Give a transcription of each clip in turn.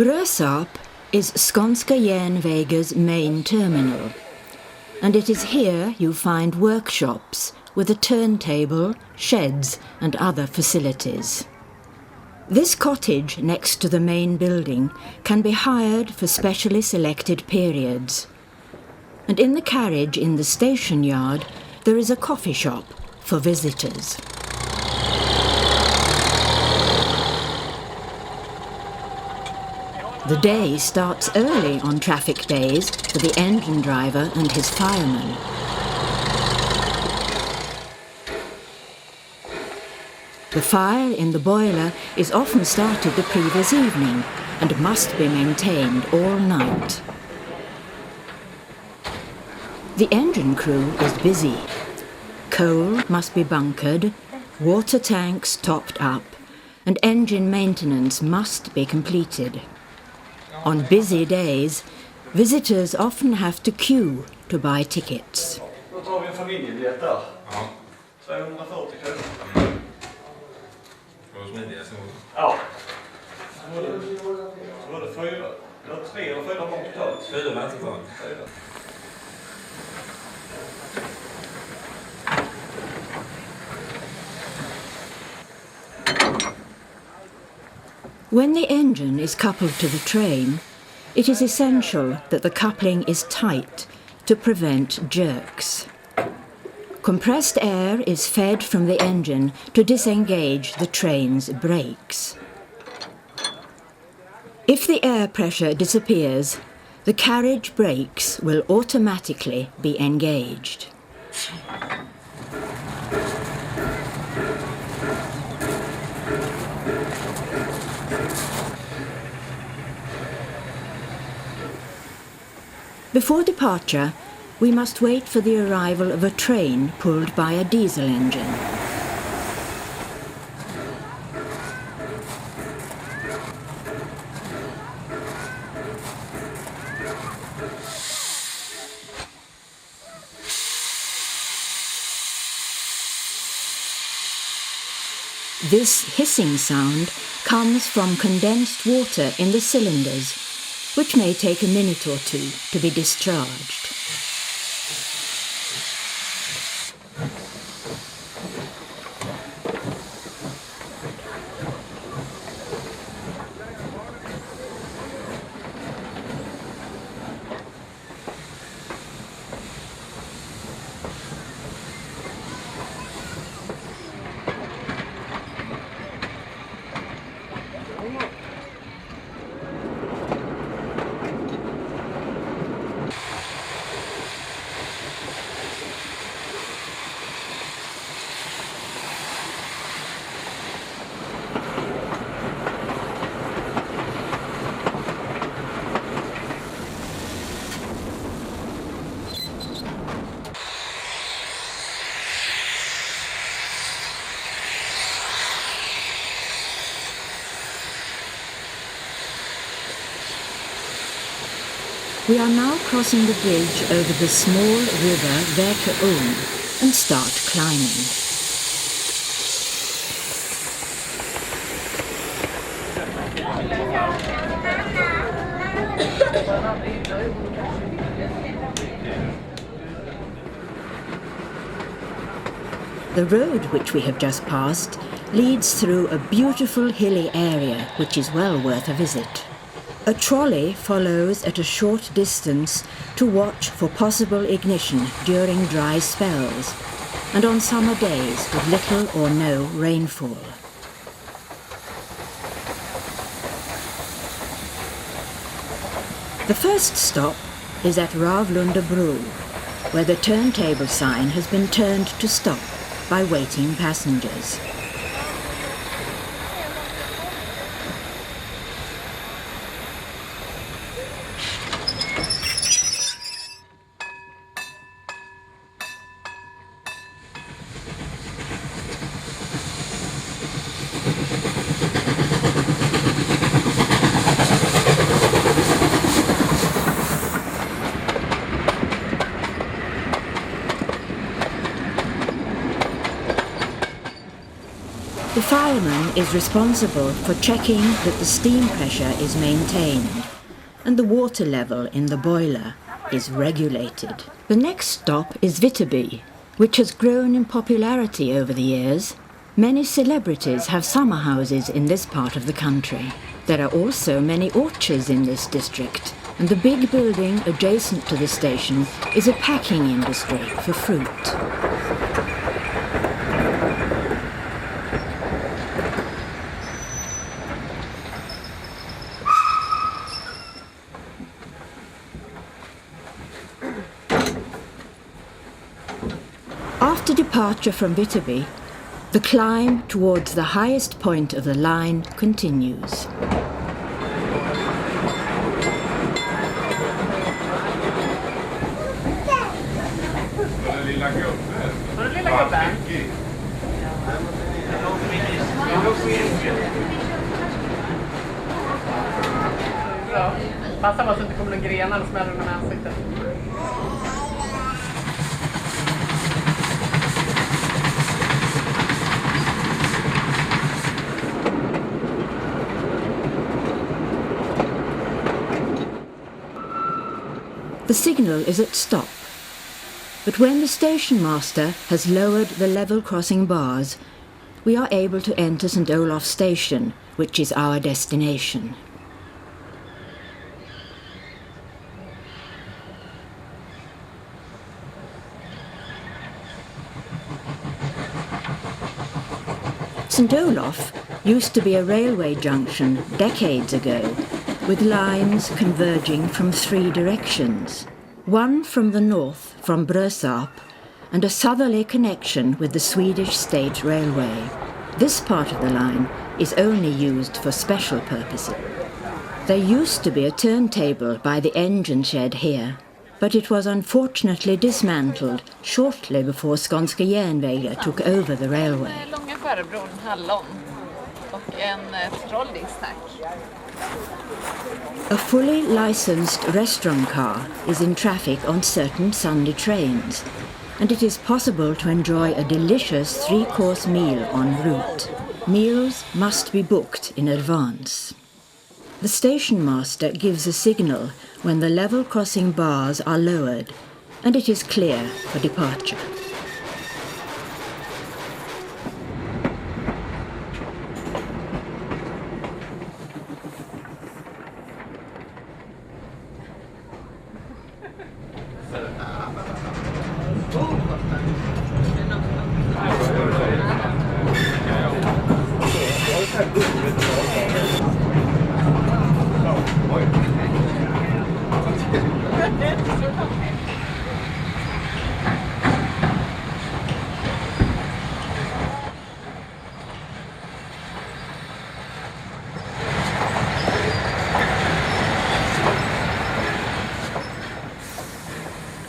Brösarp is Skånska Järnvägens main terminal, and it is here you find workshops with a turntable, sheds and other facilities. This cottage next to the main building can be hired for specially selected periods. And in the carriage in the station yard there is a coffee shop for visitors. The day starts early on traffic days for the engine driver and his fireman. The fire in the boiler is often started the previous evening and must be maintained all night. The engine crew is busy. Coal must be bunkered, water tanks topped up, and engine maintenance must be completed. On busy days, visitors often have to queue to buy tickets. Då tar vi en familjebiljett där. Ja. 240 kronor. Ja. Så var det 4. Det var 3 eller 4 gånger totalt. 4 totalt. 4. When the engine is coupled to the train, it is essential that the coupling is tight to prevent jerks. Compressed air is fed from the engine to disengage the train's brakes. If the air pressure disappears, the carriage brakes will automatically be engaged. Before departure, we must wait for the arrival of a train pulled by a diesel engine. This hissing sound comes from condensed water in the cylinders, which may take a minute or two to be discharged. We are now crossing the bridge over the small river Väkeån and start climbing. The road which we have just passed leads through a beautiful hilly area which is well worth a visit. A trolley follows at a short distance to watch for possible ignition during dry spells and on summer days with little or no rainfall. The first stop is at Ravlunda Bro, where the turntable sign has been turned to stop by waiting passengers. The fireman is responsible for checking that the steam pressure is maintained and the water level in the boiler is regulated. The next stop is Vitterby, which has grown in popularity over the years. Many celebrities have summer houses in this part of the country. There are also many orchards in this district, and the big building adjacent to the station is a packing industry for fruit. After departure from Vitterby, the climb towards the highest point of the line continues. Passa bara så att det kommer några grenar och smäller med ansiktet. The signal is at stop, but when the station master has lowered the level crossing bars, we are able to enter St. Olaf station, which is our destination. St. Olaf used to be a railway junction decades ago, with lines converging from 3 directions. One from the north, from Brösarp, and a southerly connection with the Swedish State Railway. This part of the line is only used for special purposes. There used to be a turntable by the engine shed here, but it was unfortunately dismantled shortly before Skånska Järnvägar took over the railway. Långa Skärbron, hallon och en trolleystack. A fully licensed restaurant car is in traffic on certain Sunday trains, and it is possible to enjoy a delicious 3-course meal en route. Meals must be booked in advance. The station master gives a signal when the level crossing bars are lowered, and it is clear for departure.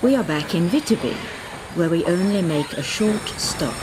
We are back in Vitterby, where we only make a short stop.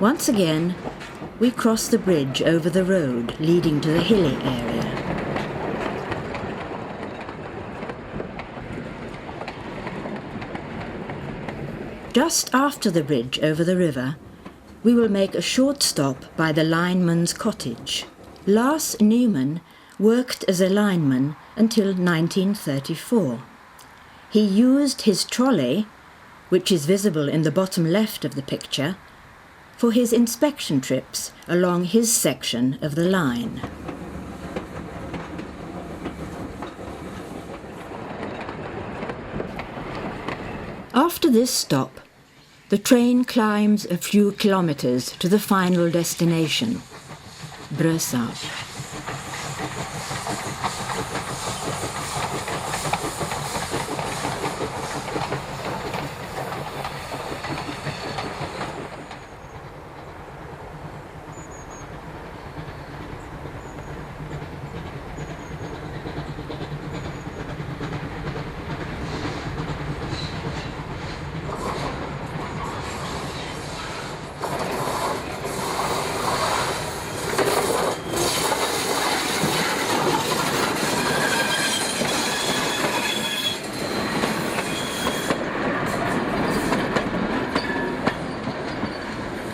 Once again, we cross the bridge over the road leading to the hilly area. Just after the bridge over the river, we will make a short stop by the lineman's cottage. Lars Newman worked as a lineman until 1934. He used his trolley, which is visible in the bottom left of the picture, for his inspection trips along his section of the line. After this stop, the train climbs a few kilometers to the final destination, Brösarp.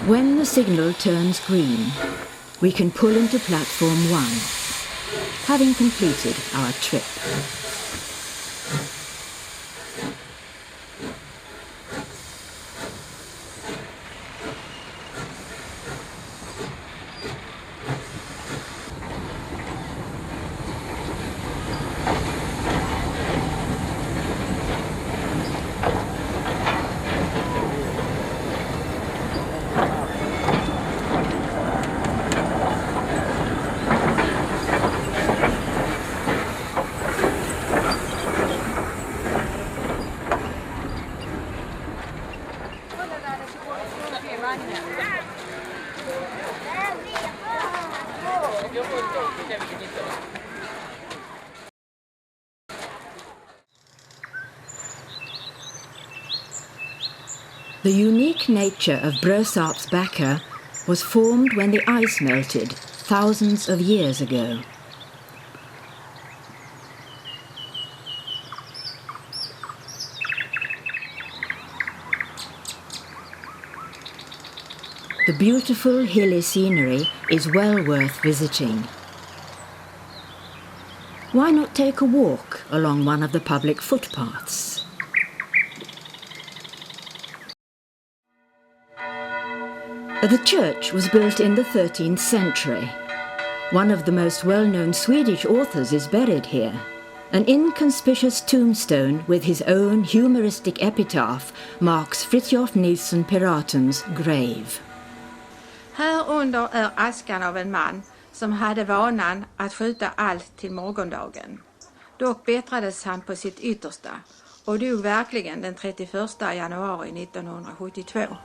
When the signal turns green, we can pull into platform 1, having completed our trip. The unique nature of Brösarp's backer was formed when the ice melted thousands of years ago. The beautiful hilly scenery is well worth visiting. Why not take a walk along one of the public footpaths? The church was built in the 13th century. One of the most well-known Swedish authors is buried here. An inconspicuous tombstone with his own humoristic epitaph marks Fritiof Nilsson Piraten's grave. Här under är askan av en man som hade vanan att skjuta allt till morgondagen. Dock bättrades han på sitt yttersta och dog verkligen den 31 januari 1972.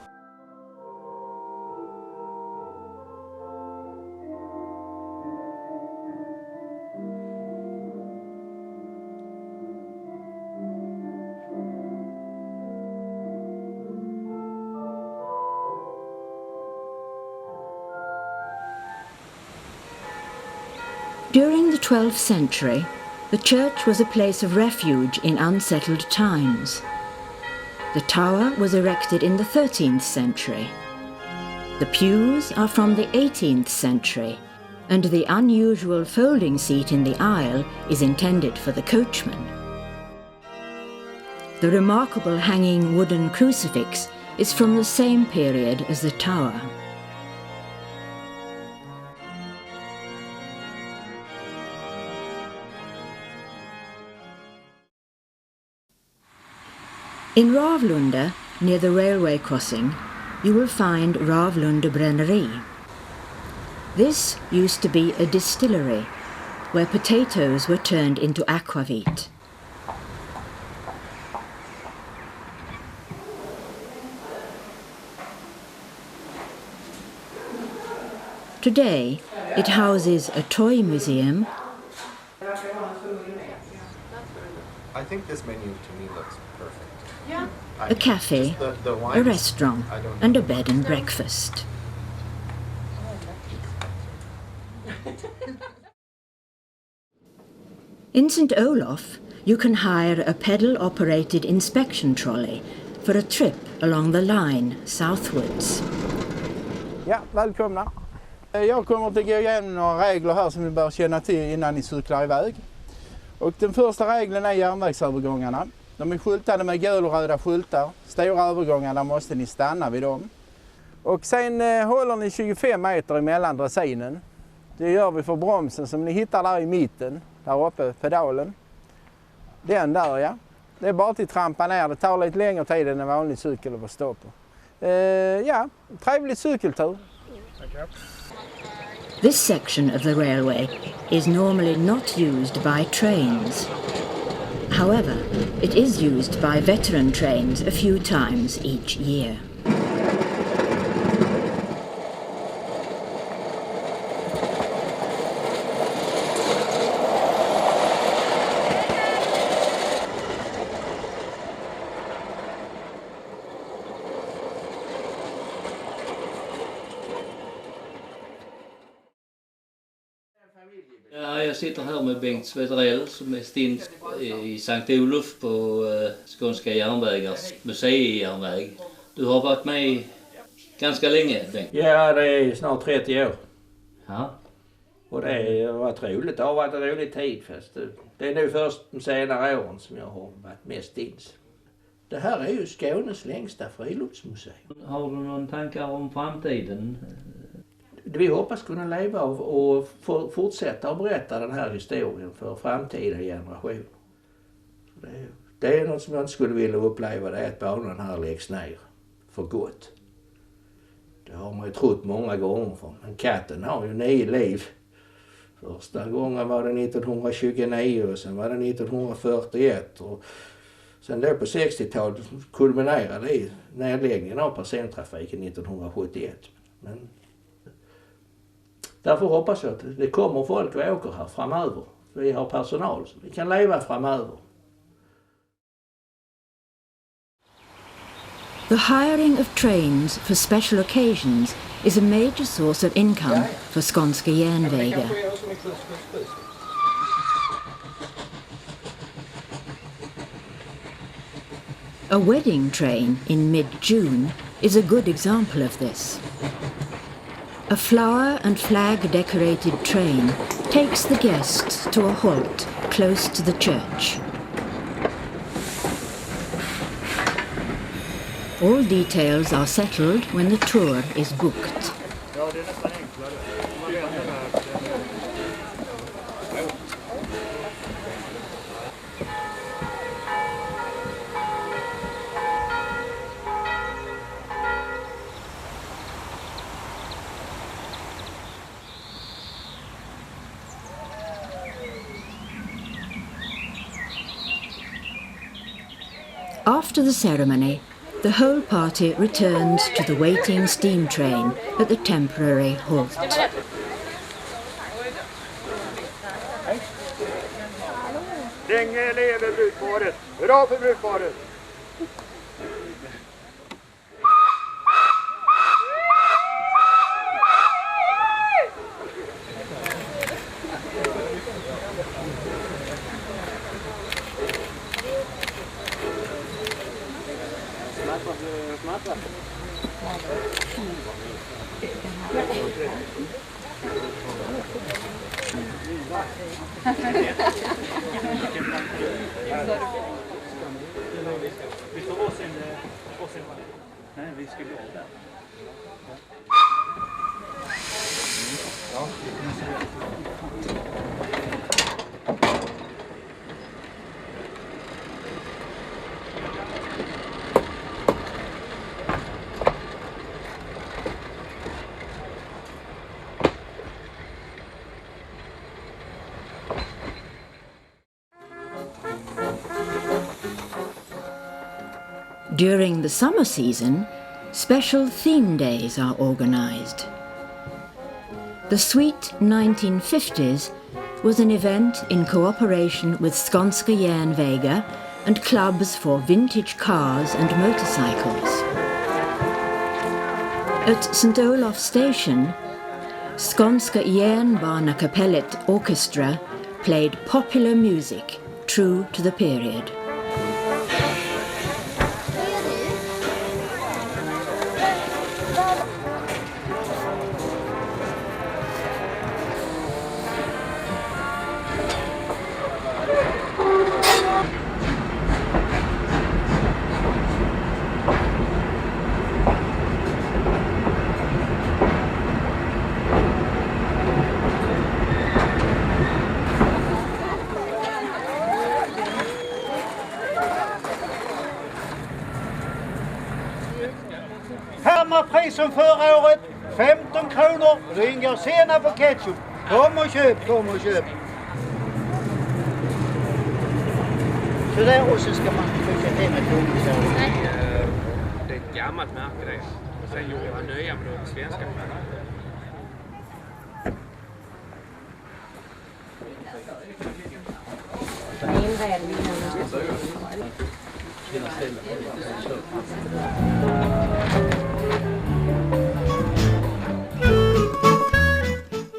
During the 12th century, the church was a place of refuge in unsettled times. The tower was erected in the 13th century. The pews are from the 18th century, and the unusual folding seat in the aisle is intended for the coachman. The remarkable hanging wooden crucifix is from the same period as the tower. In Ravlunda, near the railway crossing, you will find Ravlunda Bränneri. This used to be a distillery, where potatoes were turned into aquavit. Today, it houses a toy museum. I think this menu to me looks perfect. Yeah. A cafe, a restaurant, and a bed and breakfast. In St. Olaf, you can hire a pedal-operated inspection trolley for a trip along the line southwards. Ja, välkomna. Jag kommer att gå igenom några regler här som ni bör känna till innan ni cyklar iväg. Och den första regeln är järnvägsövergångarna. De är skyltade med gul och röda skyltar. Stora övergångarna måste ni stanna vid dem. Och sen håller ni 25 meter emellan dressinen. Det gör vi för bromsen som ni hittar där i mitten, där uppe, pedalen. Den där, ja. Det är bara att trampa ner. Det tar lite längre tid än en vanlig cykel att stå på. Ja, trevlig cykeltur. This section of the railway is normally not used by trains. However, it is used by veteran trains a few times each year. Ja, jag sitter här med Bengt Svedrell som är stint i Sankt Olaf på Skånska järnvägars museijärnväg. Du har varit med ganska länge, Bengt. Ja, det är snart 30 år. Ja. Och det har varit roligt. Det har varit en rolig tid fast det är nu först de senare åren som jag har varit mest stins. Det här är ju Skånes längsta friluftsmuseum. Har du någon tankar om framtiden? Vi hoppas kunna leva och fortsätta att berätta den här historien för framtida generationer. Det är något som jag inte skulle vilja uppleva, det är att banan här läggs ner för gott. Det har man ju trott många gånger för. Men katten har ju 9 liv. Första gången var det 1929 och sen var det 1941. Och sen då på 60-talet kulminerade i nedläggningen av persontrafiken 1971. Men därför hoppas jag att det kommer folk och åker här framöver. Vi har personal så vi kan leva framöver. The hiring of trains for special occasions is a major source of income for Skånska järnvägar. A wedding train in mid-June is a good example of this. A flower and flag decorated train takes the guests to a halt close to the church. All details are settled when the tour is booked. After the ceremony, the whole party returns to the waiting steam train at the temporary halt. Länge lever brudparet! Hurra för brudparet! Vi får varsin nej, vi ska gå där. During the summer season, special theme days are organised. The Sweet 1950s was an event in cooperation with Skånska järnvägar and clubs for vintage cars and motorcycles. At St. Olaf Station, Skånska Järnbanekapellet Orchestra played popular music true to the period. Samma pris som förra året, 15 kronor. Då ingår senap och ketchup. Kom och köp, kom och köp. Så där, och så ska man skicka hem ett godis. Det är ett gammalt märke det. Och sen gjorde jag nya med de svenska.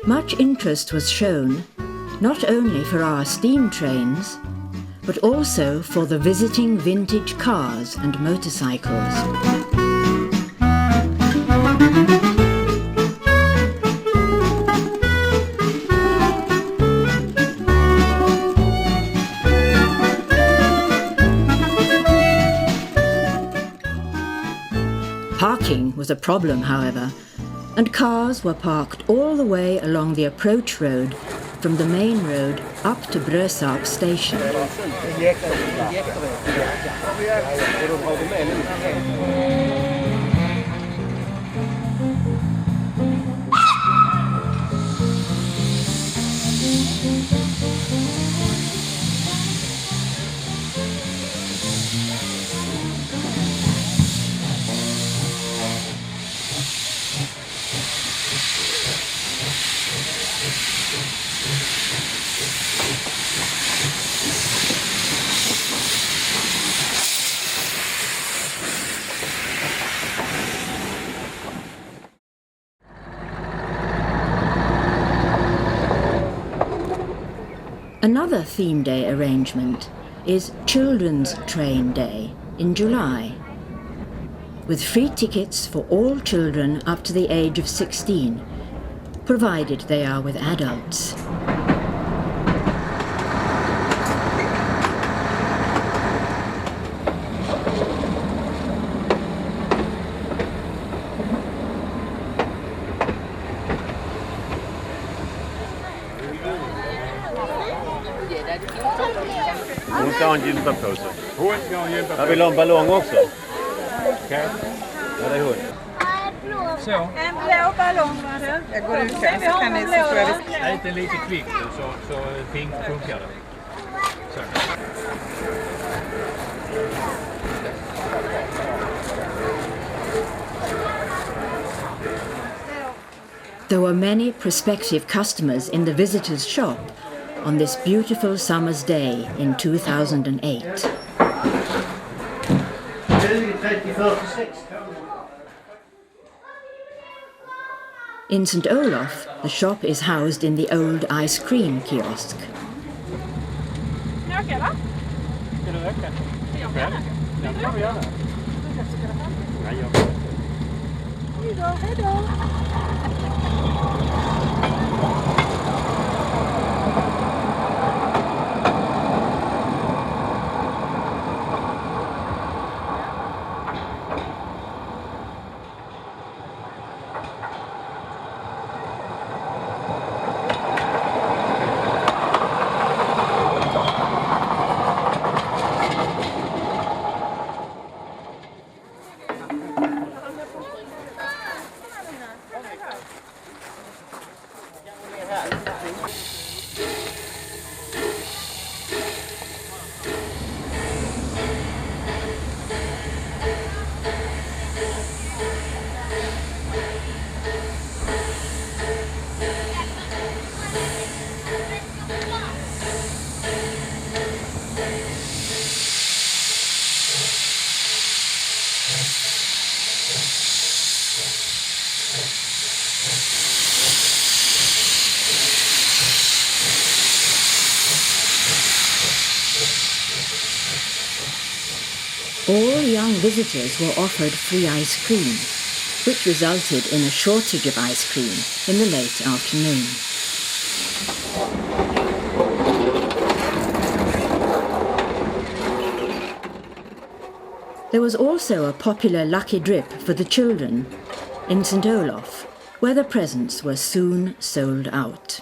Much interest was shown not only for our steam trains, but also for the visiting vintage cars and motorcycles. Parking was a problem, however, and cars were parked all the way along the approach road from the main road up to Brösarp station. Another theme day arrangement is Children's Train Day in July, with free tickets for all children up to the age of 16, provided they are with adults. Hon ska ha en gympapåse. Hon ska ha en gympapåse. Jag vill ha en ballong också. Okej. Ja, det är hon. Så. En blå ballong var det. Jag går ut sen så kan ni så tror jag. Äta lite kvickt så funkar det. Så. There were many prospective customers in the visitors' shop on this beautiful summer's day in 2008. In St. Olaf, the shop is housed in the old ice cream kiosk. Ska du öka? Ja, det gör vi gärna. Hej då. All young visitors were offered free ice cream, which resulted in a shortage of ice cream in the late afternoon. There was also a popular lucky drip for the children in St. Olaf, where the presents were soon sold out.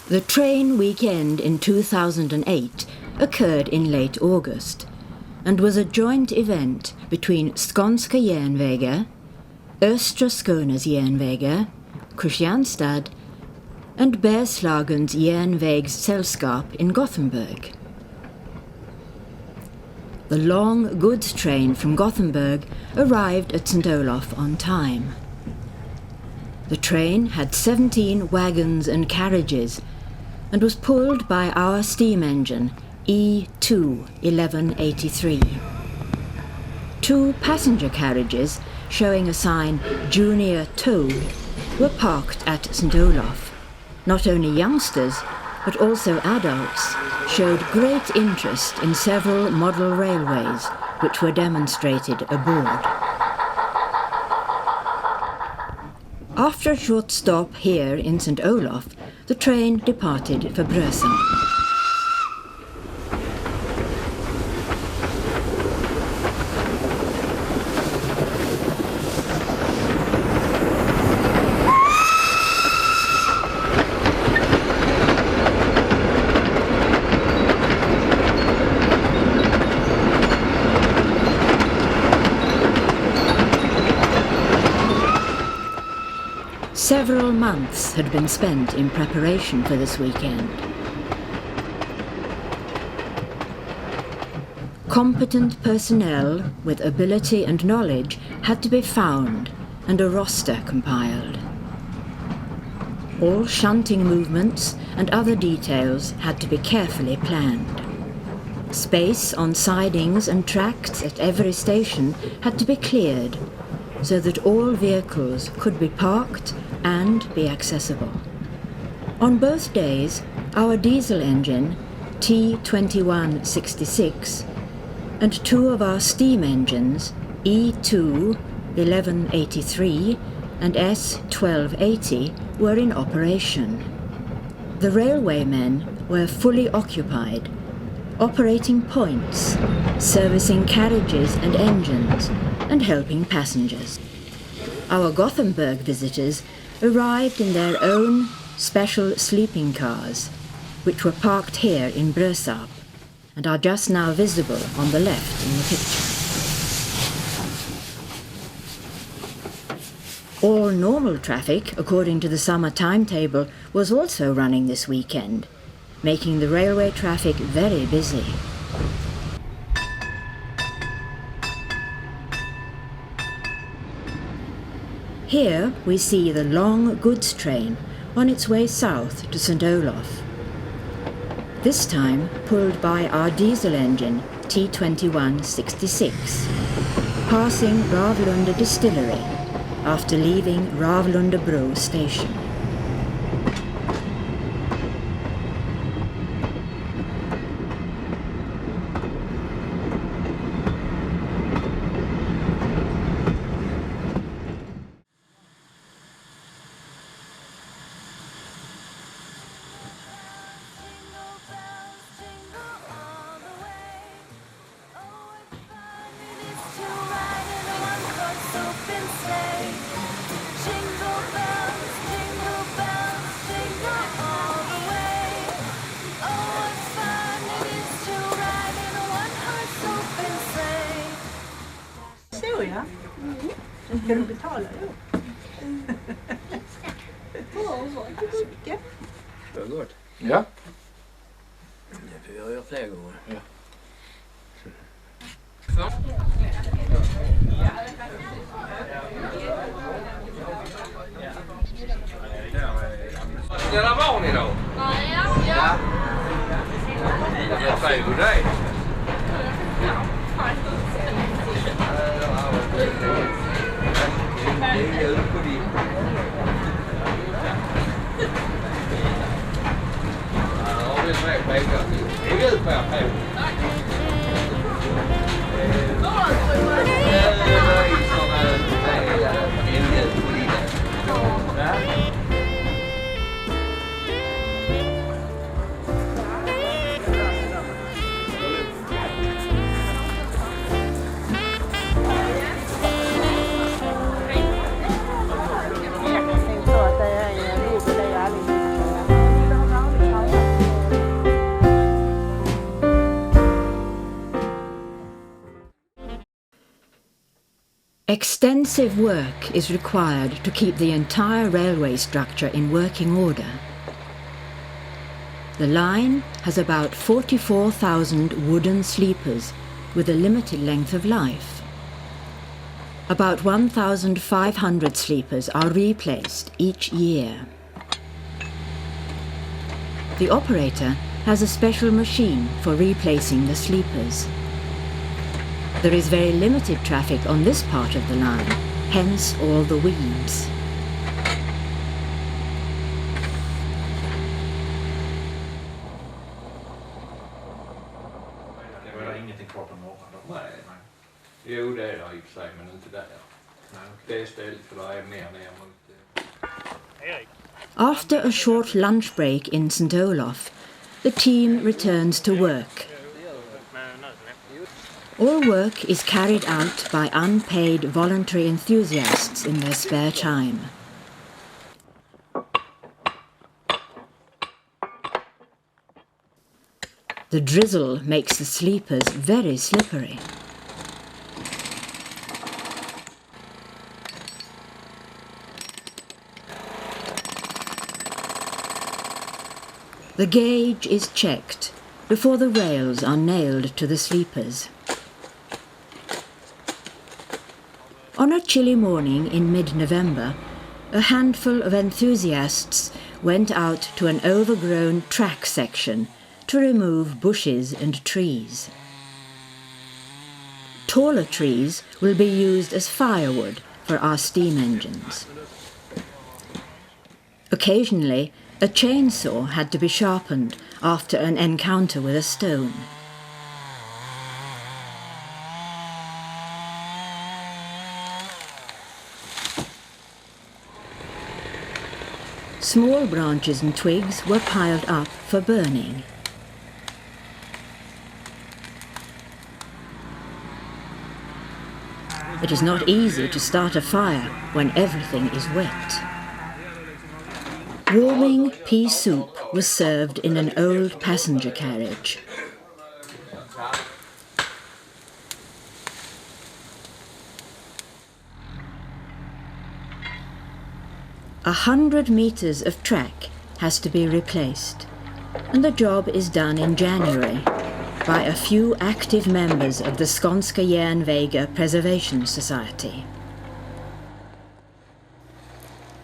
The train weekend in 2008 occurred in late August, and was a joint event between Skånska järnvägar, Östra Skånes järnvägar, Kristianstad, and Bergslagens järnvägssällskap in Gothenburg. The long goods train from Gothenburg arrived at St. Olaf on time. The train had 17 wagons and carriages and was pulled by our steam engine E2 1183. 2 passenger carriages showing a sign Junior Tåg were parked at St. Olaf. Not only youngsters, but also adults showed great interest in several model railways which were demonstrated aboard. After a short stop here in St. Olaf, the train departed for Brösarp. Several months had been spent in preparation for this weekend. Competent personnel with ability and knowledge had to be found and a roster compiled. All shunting movements and other details had to be carefully planned. Space on sidings and tracks at every station had to be cleared so that all vehicles could be parked and be accessible. On both days, our diesel engine, T2166, and 2 of our steam engines, E2 1183 and S1280, were in operation. The railwaymen were fully occupied, operating points, servicing carriages and engines, and helping passengers. Our Gothenburg visitors arrived in their own special sleeping cars, which were parked here in Brösarp and are just now visible on the left in the picture. All normal traffic, according to the summer timetable, was also running this weekend, making the railway traffic very busy. Here we see the long goods train on its way south to St. Olaf. This time pulled by our diesel engine T2166, passing Ravlunda Distillery after leaving Ravlundabro station. Ja. Ska du betala då? Mycket. Det var gott. Ja. Det får jag göra fler gånger. Ja. Snälla barn idag? Ja. Vad säger du det? Extensive work is required to keep the entire railway structure in working order. The line has about 44,000 wooden sleepers with a limited length of life. About 1,500 sleepers are replaced each year. The operator has a special machine for replacing the sleepers. There is very limited traffic on this part of the line, hence all the weeds. Jo, det är det i och för sig, men inte där. Det är ställt för det är mer ner mot... After a short lunch break in St. Olaf, the team returns to work. All work is carried out by unpaid voluntary enthusiasts in their spare time. The drizzle makes the sleepers very slippery. The gauge is checked before the rails are nailed to the sleepers. On a chilly morning in mid-November, a handful of enthusiasts went out to an overgrown track section to remove bushes and trees. Taller trees will be used as firewood for our steam engines. Occasionally, a chainsaw had to be sharpened after an encounter with a stone. Small branches and twigs were piled up for burning. It is not easy to start a fire when everything is wet. Warming pea soup was served in an old passenger carriage. A 100 meters of track has to be replaced, and the job is done in January by a few active members of the Skånska Järnvägar Preservation Society.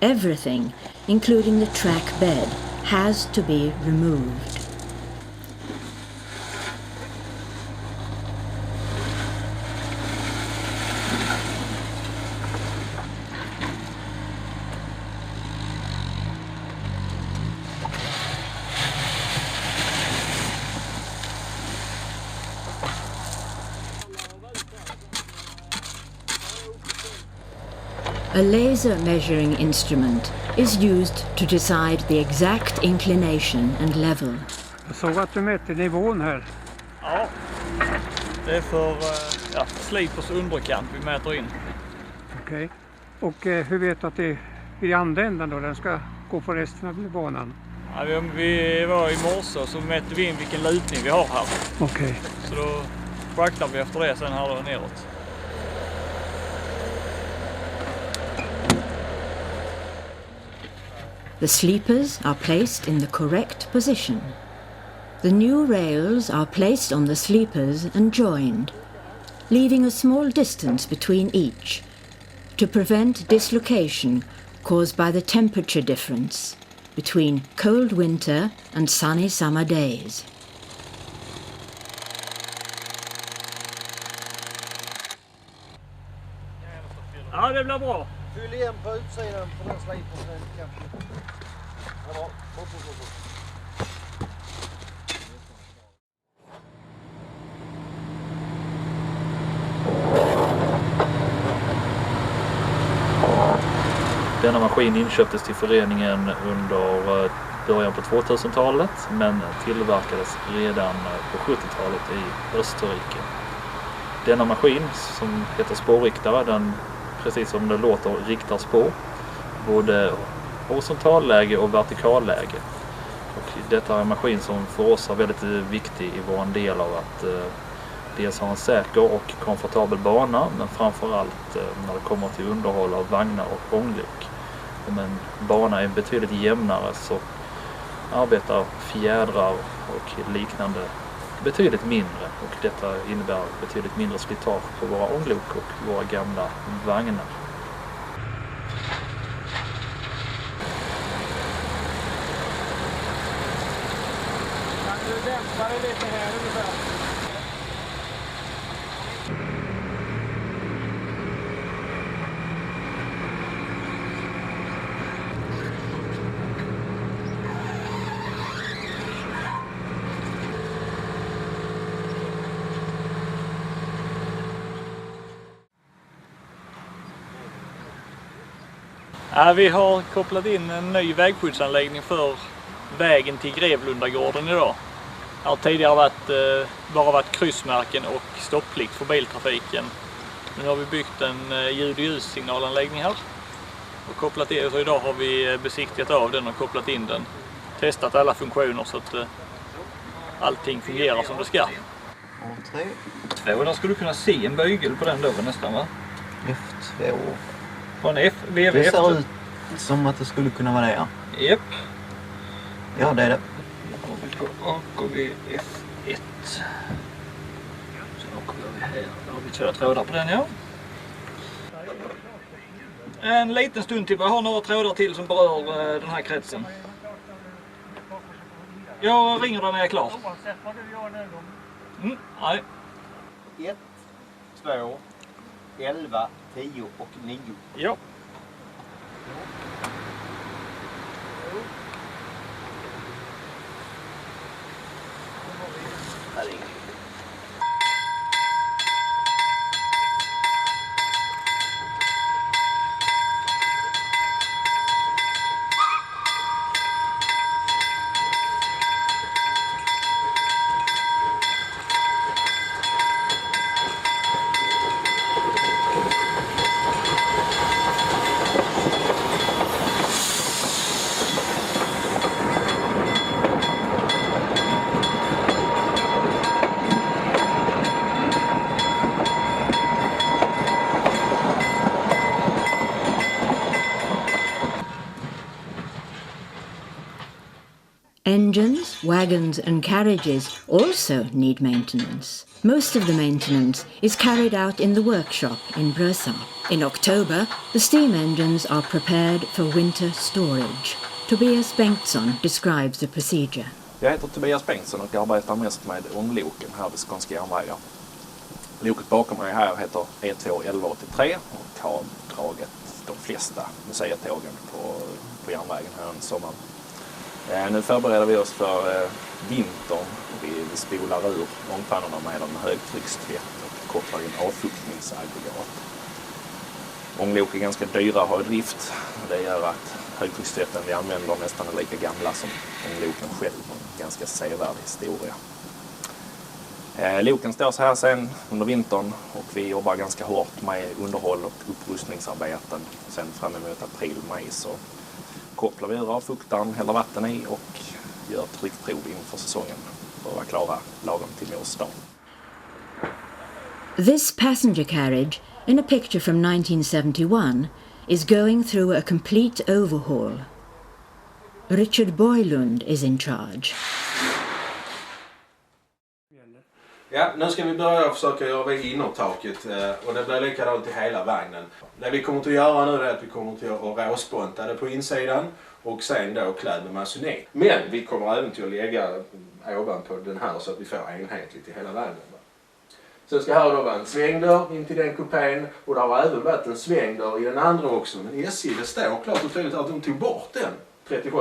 Everything, including the track bed, has to be removed. A laser measuring instrument is used to decide the exact inclination and level. Jag såg att du mätte nivån här. Ja, det är för slipers underkant vi mäter in. Okej. Och hur vet du att det är i andra änden då den ska gå på resten av banan? Ja, vi var i morse och så mätte vi in vilken lutning vi har här. Okej. Så då schaktar vi efter det sen här då neråt. The sleepers are placed in the correct position. The new rails are placed on the sleepers and joined, leaving a small distance between each to prevent dislocation caused by the temperature difference between cold winter and sunny summer days. Ja, det blir bra. Fyll igen på utsidan på den slipern. Ja, Denna maskin inköptes till föreningen under början på 2000-talet men tillverkades redan på 70-talet i Österrike. Denna maskin som heter spårriktare, den precis som det låter riktar spår både horisontalläge och vertikalläge. Och detta är en maskin som för oss är väldigt viktig i vår del av att dels ha en säker och komfortabel bana, men framförallt när det kommer till underhåll av vagnar och ånglok. Om en bana är betydligt jämnare så arbetar fjädrar och liknande betydligt mindre, och detta innebär betydligt mindre slitage på våra ånglok och våra gamla vagnar. Du dämpar det lite här ungefär. Vi har kopplat in en ny vägskyddsanläggning för vägen till Grevlundagården idag. Det har tidigare bara varit kryssmärken och stopplikt för biltrafiken. Nu har vi byggt en ljud- och ljussignalanläggning här och kopplat in, så idag har vi besiktigat av den och kopplat in den. Testat alla funktioner så att allting fungerar som det ska. Och 3. 2, där skulle du kunna se en böjgel på den dörren nästan, va? F2. På en VV. Det ser ut som att det skulle kunna vara det, ja. Japp. Ja, det är det. AKV F1. Så kollar vi här. Då har vi 2 trådar på den, ja. En liten stund till. Vi har några trådar till som berör den här kretsen. Jag ringer dig när jag är klar. Nej. 1, 2, 11, 10 och 9. Ja. Engines, wagons and carriages also need maintenance. Most of the maintenance is carried out in the workshop in Brösarp. In October, the steam engines are prepared for winter storage. Tobias Bengtsson describes the procedure. Jag heter Tobias Bengtsson och arbetar mest med ångloken här vid Skånska järnvägar. Loket bakom mig här heter E2 1183 och har dragit de flesta museitågen på järnvägen här en sommar. Nu förbereder vi oss för vintern. Vi spolar ur ångpannorna med en högtryckstvätt och kopplar in avfuktningsaggregat. Ånglok är ganska dyra att ha i drift. Det gör att högtryckstvätten vi använder nästan är lika gamla som ångloken själv. En ganska sevärd historia. Loken står så här sen under vintern och vi jobbar ganska hårt med underhåll och upprustningsarbeten. Sen fram emot april-maj så kopplar vi ur avfuktaren, häller vatten i och gör tryckprov inför säsongen för att vara klara lagom till mors dag. This passenger carriage, in a picture from 1971, is going through a complete overhaul. Richard Boylund is in charge. Ja, nu ska vi börja försöka göra väg innertaket och det blir likadant i hela vagnen. Det vi kommer att göra nu är att vi kommer att råsponta det på insidan och sen då klä med masonet. Men vi kommer även till att lägga ovanpå den här så att vi får enhetligt i hela vagnen. Sen ska här då vara en svängdörr in till den kupén och det har även varit en svängdörr i den andra också. Men SJ, det står klart och tydligt att de tog bort den 37.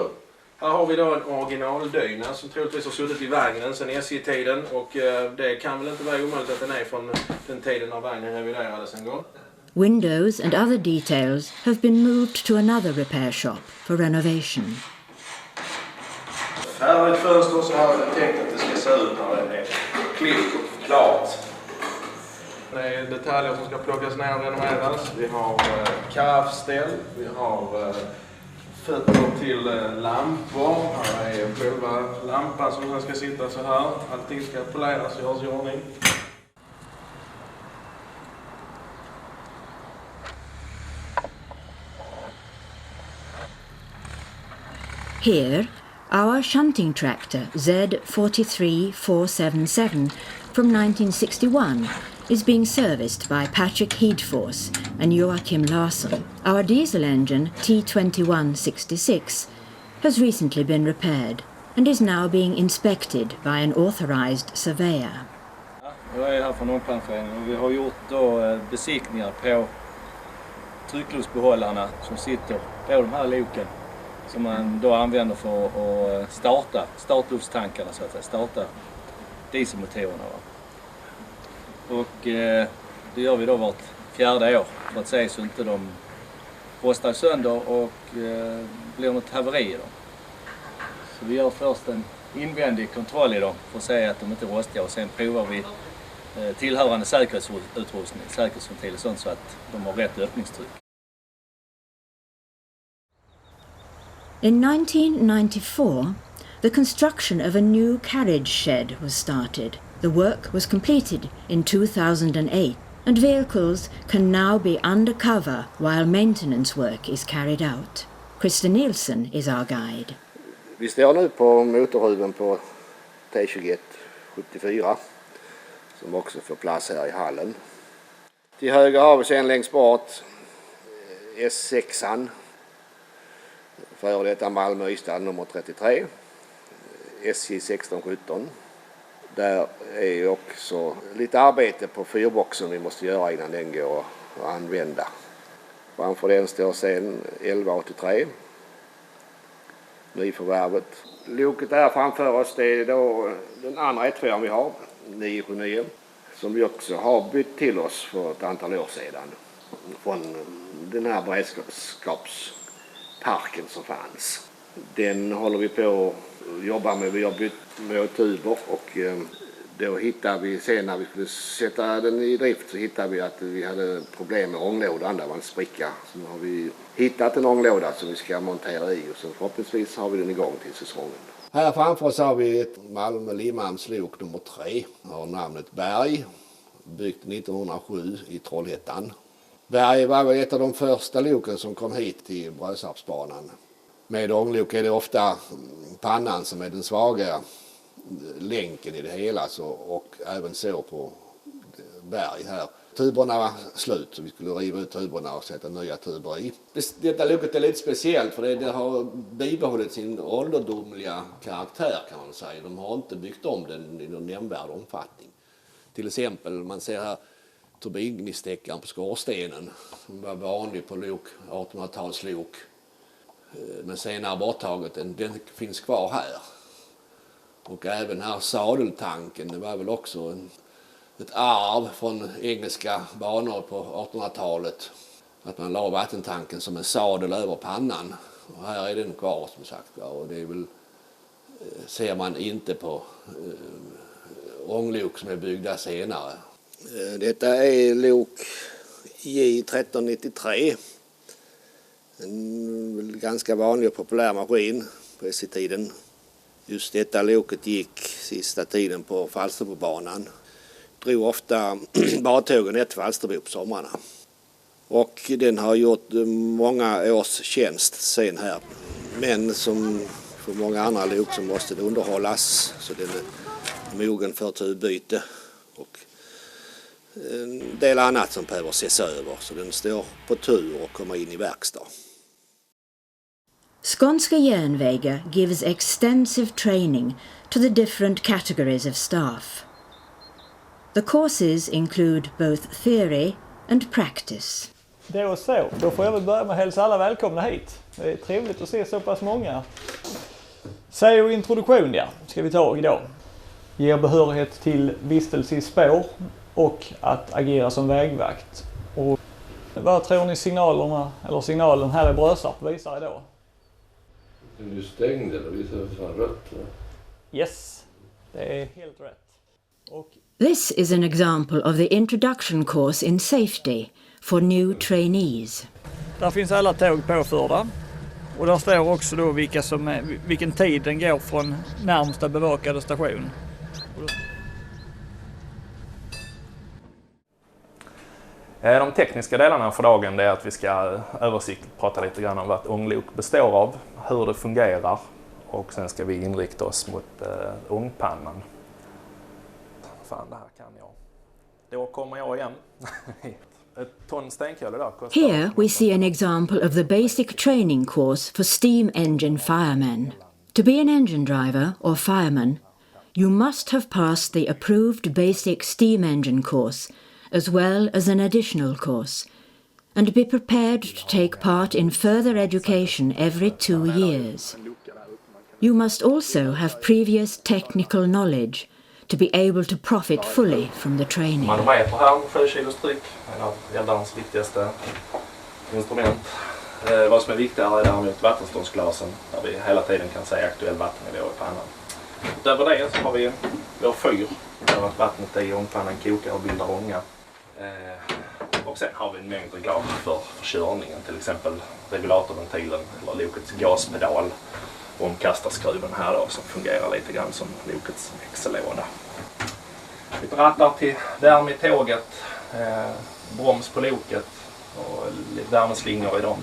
Här har vi då en originaldyna som troligtvis har suttit i vagnen sedan SJ-tiden och det kan väl inte vara omöjligt att den är från den tiden när vagnen reviderades en gång. Windows and other details have been moved to another repair shop for renovation. Här har vi ett fönster så här är det tänkt att det ska se ut när det är klippt och klart. Det är detaljer som ska plockas ner och renoveras. Vi har karaffställ, vi har fötter till lampor. Här är själva lampan som ska sitta så här. Allting ska poleras och göras i ordning. Here, our shunting tractor Z43477 from 1961 is being serviced by Patrick Heedforce and Joachim Larsson. Our diesel engine T2166 has recently been repaired and is now being inspected by an authorized surveyor. Jag är här från Omplanteringen och vi har gjort då besiktningar på tryckluftbehållarna som sitter på de här loken som man då använder för att starta startluftstankarna, så att säga, starta dieselmotorerna. Och det gör vi då vart 4:e år för att se så inte de rostar sönder och blir något haveri i dem. Så vi gör först en invändig kontroll i dem för att se att de inte rostar och sen provar vi tillhörande säkerhetsutrustning, säkerhetsventil och sånt så att de har rätt öppningstryck. In 1994, the construction of a new carriage shed was started. The work was completed in 2008 and vehicles can now be undercover while maintenance work is carried out. Christer Nielsen is our guide. Vi står nu på motorhuven på T21 74 som också får plats här i hallen. Till höger har vi sen längst bort S6an. Före detta Malmö-Ystad nummer 33. SJ 1617. Där är också lite arbete på fyrboxen vi måste göra innan den går att använda. Framför den står sen 1183. Nyförvärvet. Loket där framför oss det är då den andra 1-2 vi har, 979. Som vi också har bytt till oss för ett antal år sedan. Från den här beredskapsparken som fanns. Den håller vi på att jobba med. Vi har bytt med tuber och då hittade vi sen när vi skulle sätta den i drift så hittade vi att vi hade problem med ånglådan. Där var en spricka. Så nu har vi hittat en ånglåda som vi ska montera i och så förhoppningsvis har vi den igång till säsongen. Här framför oss har vi ett Malmö-Limhamns lok nummer 3. Har namnet Berg. Byggt 1907 i Trollhättan. Berg var väl ett av de första loken som kom hit till Brösarpsbanan. Med ånglok är det ofta pannan som är den svaga länken i det hela och även så på Berg här. Tuberna var slut så vi skulle riva ut tuberna och sätta nya tuber i. Detta loket är lite speciellt för det har bibehållit sin ålderdomliga karaktär kan man säga. De har inte byggt om den i någon nämnvärd omfattning. Till exempel man ser här turbingnistäckaren på skorstenen som var vanlig på 1800-talslok. Men senare borttaget, den finns kvar här. Och även här sadeltanken, det var väl också ett arv från engelska banor på 1800-talet. Att man la vattentanken som en sadel över pannan. Och här är den kvar som sagt. Och det är väl, ser man inte på ånglok som är byggda senare. Detta är lok J1393. En ganska vanlig och populär maskin på SJ-tiden. Just detta loket gick sista tiden på Falsterbobanan. Drog ofta badtågen ett Falsterbo på sommarna. Och den har gjort många års tjänst sen här. Men som för många andra lok så måste det underhållas. Så den är mogen för tubbyte och en del annat som behöver ses över. Så den står på tur och kommer in i verkstad. Skånska Järnvägar gives extensive training to the different categories of staff. The courses include both theory and practice. Då så, då får jag väl börja med att hälsa alla välkomna hit. Det är trevligt att se så pass många. Säg och introduktion ska vi ta idag. Ger behörighet till vistelse i spår och att agera som vägvakt. Och vad tror ni signalen här i Brösarp visar idag? Den är stängd eller visar rött? Yes, det är helt rätt. This is an example of the introduction course in safety for new trainees. Där finns alla tåg påförda och där står också då vilken tid den går från närmsta bevakade station. De tekniska delarna för dagen är att vi ska översiktligt prata lite grann om vad ett ånglok består av. hur det fungerar och sen ska vi inrikta oss mot ångpannan. Fan, det här kan jag. Då kommer jag igen. Ett ton stenkol idag kostar... Here we see an example of the basic training course for steam engine firemen. To be an engine driver or fireman, you must have passed the approved basic steam engine course, as well as an additional course, and be prepared to take part in further education every 2 years. You must also have previous technical knowledge to be able to profit fully from the training. Manometer här, 7 kilos tryck, en av eldarens viktigaste instrument. Vad som är viktigare är däremot vattenståndsglasen, där vi hela tiden kan se aktuell vattennivå i pannan. Utöver det så har vi vår fyr, där vattnet i ångpannan kokar och bildar ånga. Och sen har vi en mängd reglage för körningen, till exempel regulatorventilen eller lokets gaspedal. Omkastarskruven här då, som fungerar lite grann som lokets växellåda. Lite rattar till värme i tåget, broms på loket och värmeslingor i dem.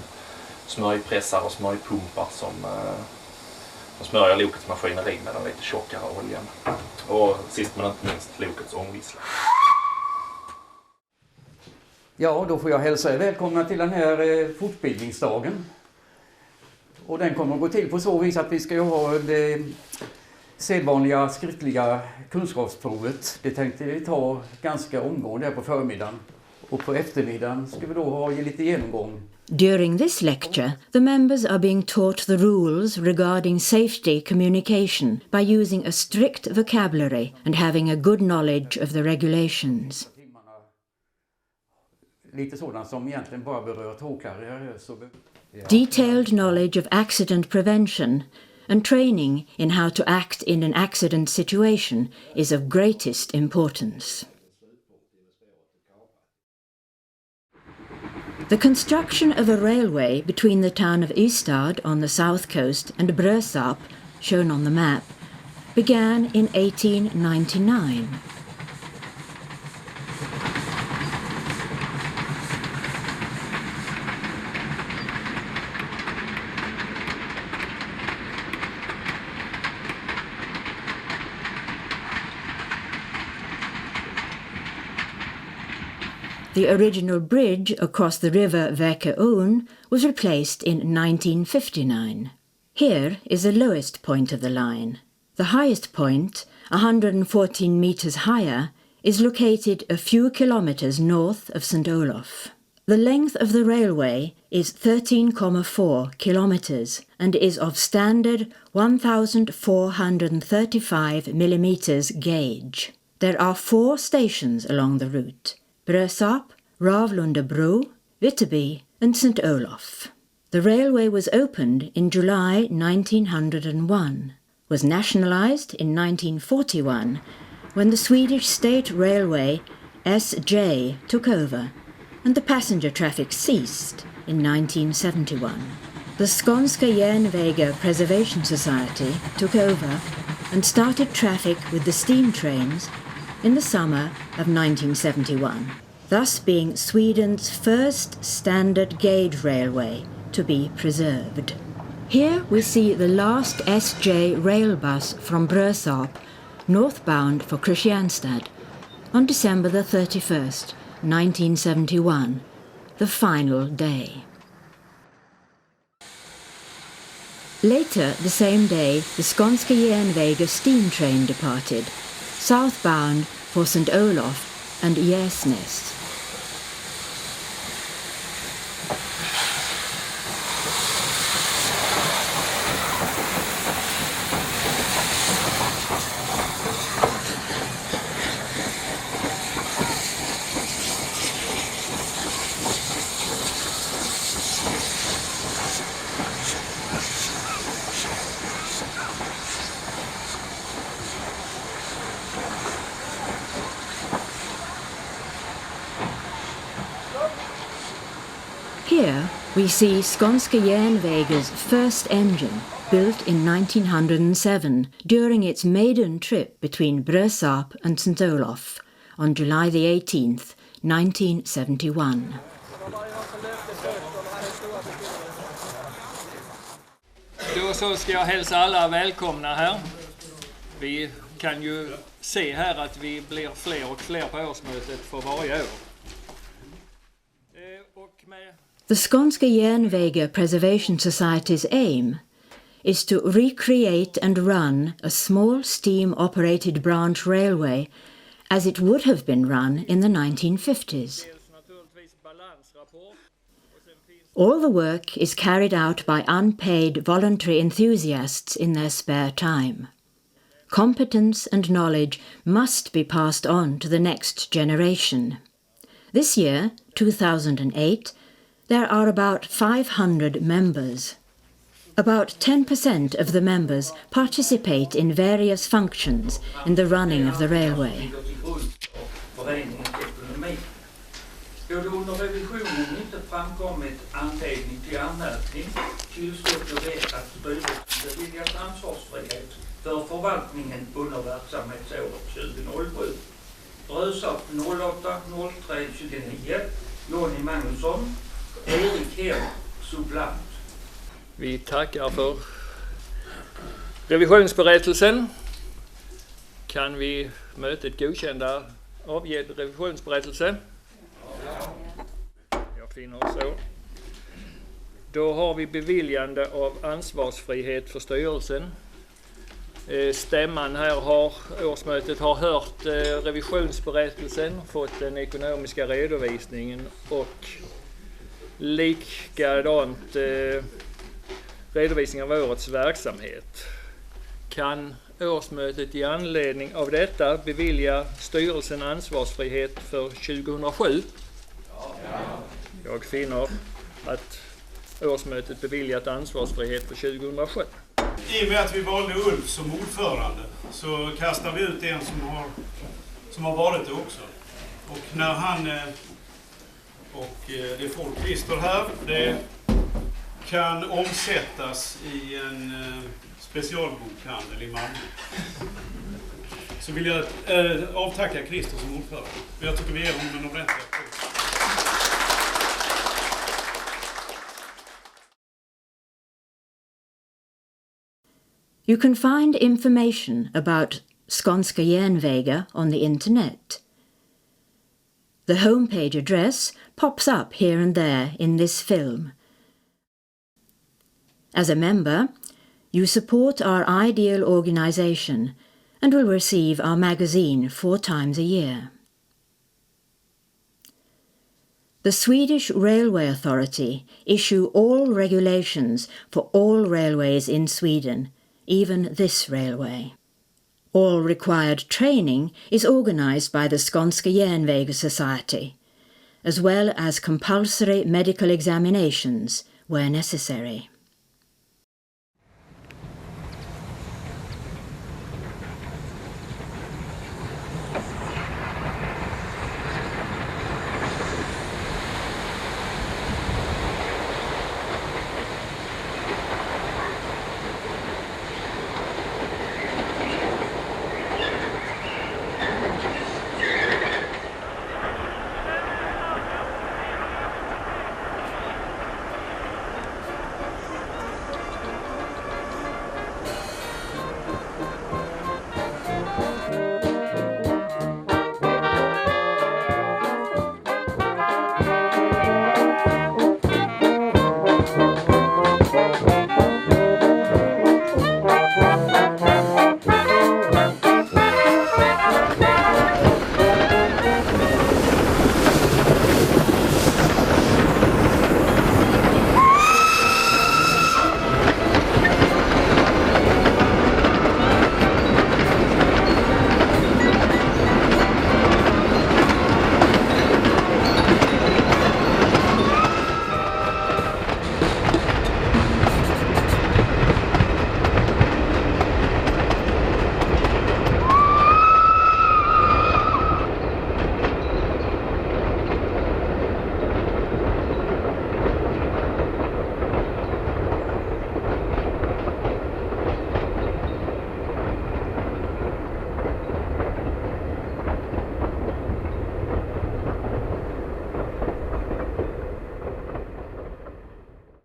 Smörjpressar och smörjpumpar som smörjer lokets maskineri med den lite tjockare oljan. Och sist men inte minst lokets ångvissla. Ja, då får jag hälsa er välkomna till den här fortbildningsdagen. Och den kommer att gå till på så vis att vi ska ha det sedvanliga skriftliga kunskapsprovet. Det tänkte vi ta ganska omgående här på förmiddagen. Och på eftermiddagen ska vi då ha lite genomgång. During this lecture, the members are being taught the rules regarding safety communication by using a strict vocabulary and having a good knowledge of the regulations. Lite sådant som egentligen bara berör tågkarriär. Detailed knowledge of accident prevention and training in how to act in an accident situation is of greatest importance. The construction of a railway between the town of Ystad on the south coast and Brösarp, shown on the map, began in 1899. The original bridge across the river Väkeån was replaced in 1959. Here is the lowest point of the line. The highest point, 114 metres higher, is located a few kilometres north of St. Olaf. The length of the railway is 13,4 kilometres and is of standard 1,435 millimetres gauge. There are 4 stations along the route: Brösarp, Ravlundebro, Vitterby and St. Olaf. The railway was opened in July 1901, was nationalised in 1941 when the Swedish State Railway SJ took over and the passenger traffic ceased in 1971. The Skånska Järnvägar Preservation Society took over and started traffic with the steam trains in the summer of 1971, thus being Sweden's first standard gauge railway to be preserved. Here we see the last SJ rail bus from Brösarp, northbound for Kristianstad, on December the 31st, 1971, the final day. Later the same day, the Skånska Järnvägar steam train departed, southbound for St. Olaf and Gärsnäs. Here we see Skånska Järnvägar's first engine, built in 1907 during its maiden trip between Brösarp and St. Olaf on July the 18th, 1971. Då så ska jag hälsa alla välkomna här. Vi kan ju se här att vi blir fler och fler på årsmötet för varje år. The Skånska Järnvägar Preservation Society's aim is to recreate and run a small steam-operated branch railway as it would have been run in the 1950s. All the work is carried out by unpaid voluntary enthusiasts in their spare time. Competence and knowledge must be passed on to the next generation. This year, 2008, there are about 500 members. About 10% of the members participate in various functions in the running of the railway. Då det under revisionen inte framkommit anledning till anmärkning till utskottet rätt att styrelsen beviljat ansvarsfrihet för förvaltningen under verksamhetsåret 2007. Rösat 08-03-29 Jonny Magnusson, Erik Hem, supplant. Vi tackar för revisionsberättelsen. Kan vi mötet godkända avge revisionsberättelse? Jag finner så. Då har vi beviljande av ansvarsfrihet för styrelsen. Stämman här årsmötet har hört revisionsberättelsen, fått den ekonomiska redovisningen och likadant redovisning av årets verksamhet. Kan årsmötet i anledning av detta bevilja styrelsen ansvarsfrihet för 2007? Ja. Jag finner att årsmötet beviljat ansvarsfrihet för 2007. I och med att vi valde Ulf som ordförande så kastar vi ut en som har varit det också. Och när han och det folk Christer här, det kan omsättas i en specialbokhandel i Malmö. Så vill jag avtacka Christer som ordförande. Jag tycker vi ger honom en ordentlig applåd. You can find information about Skånska Järnvägar on the internet. The homepage address pops up here and there in this film. As a member, you support our ideal organisation and will receive our magazine 4 times a year. The Swedish Railway Authority issue all regulations for all railways in Sweden, even this railway. All required training is organised by the Skånska Järnvägar Society, as well as compulsory medical examinations where necessary.